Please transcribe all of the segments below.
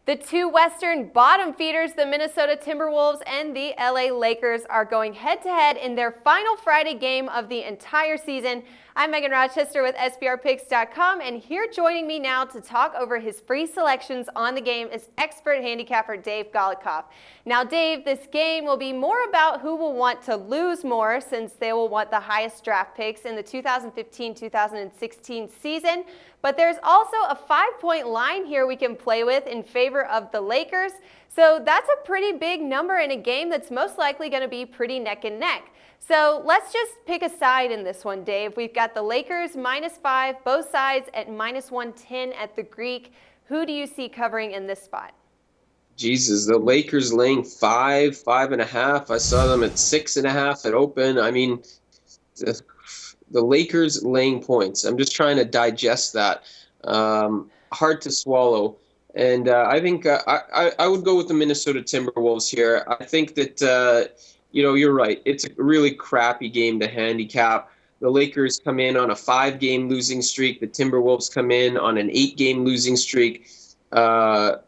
The two Western bottom feeders, the Minnesota Timberwolves and the LA Lakers, are going head-to-head in their final Friday game of the entire season. I'm Megan Rochester with SBRpicks.com, and here joining me now to talk over his free selections on the game is expert handicapper Dave Golikoff. Now, Dave, this game will be more about who will want to lose more, since they will want the highest draft picks in the 2015-2016 season. But there's also a 5-point line here we can play with in favor of the Lakers. So that's a pretty big number in a game that's most likely going to be pretty neck and neck. So let's just pick a side in this one, Dave. We've got the Lakers -5, both sides at -110 at the Greek. Who do you see covering in this spot? Jesus, the Lakers laying 5.5. I saw them at 6.5 at open. I mean, the Lakers laying points. I'm just trying to digest that. Hard to swallow. And I think I would go with the Minnesota Timberwolves here. I think that, you're right. It's a really crappy game to handicap. The Lakers come in on a 5-game losing streak. The Timberwolves come in on an 8-game losing streak. Both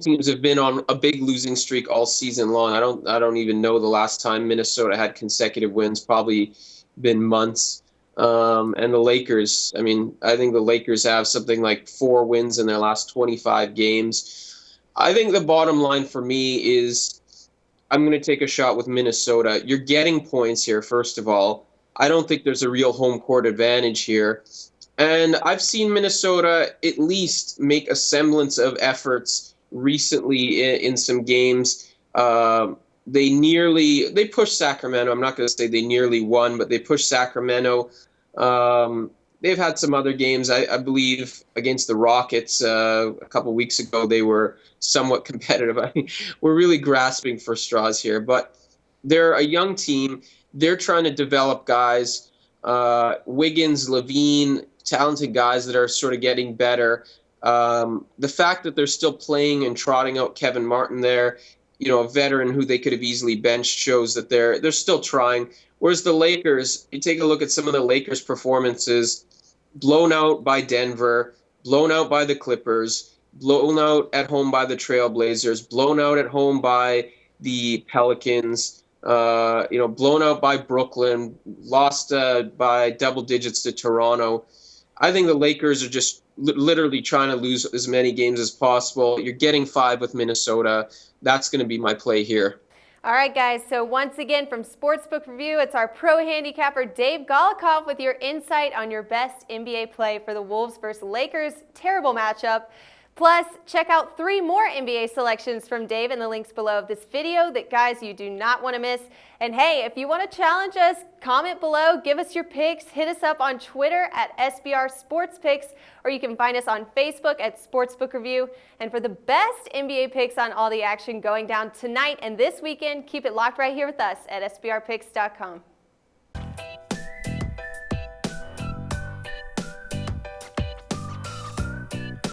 teams have been on a big losing streak all season long. I don't even know the last time Minnesota had consecutive wins. Probably been months. And the Lakers, I think the Lakers have something like 4 wins in their last 25 games. I think the bottom line for me is I'm going to take a shot with Minnesota. You're getting points here, first of all. I don't think there's a real home court advantage here. And I've seen Minnesota at least make a semblance of efforts recently in some games. They pushed Sacramento. I'm not going to say they nearly won, but they pushed Sacramento. They've had some other games. I believe against the Rockets a couple weeks ago, they were somewhat competitive. We're really grasping for straws here, but they're a young team. They're trying to develop guys, Wiggins, Levine, talented guys that are sort of getting better. The fact that they're still playing and trotting out Kevin Martin there, a veteran who they could have easily benched, shows that they're still trying. Whereas the Lakers, you take a look at some of the Lakers' performances, blown out by Denver, blown out by the Clippers, blown out at home by the Trailblazers, blown out at home by the Pelicans, blown out by Brooklyn, lost by double digits to Toronto. I think the Lakers are just literally trying to lose as many games as possible. You're getting 5 with Minnesota. That's going to be my play here. All right, guys, so once again from Sportsbook Review, it's our pro handicapper Dave Golikoff with your insight on your best NBA play for the Wolves versus Lakers. Terrible matchup. Plus, check out 3 more NBA selections from Dave in the links below of this video that, guys, you do not want to miss. And hey, if you want to challenge us, comment below, give us your picks, hit us up on Twitter at SBR Sports Picks, or you can find us on Facebook at Sportsbook Review. And for the best NBA picks on all the action going down tonight and this weekend, keep it locked right here with us at SBRpicks.com.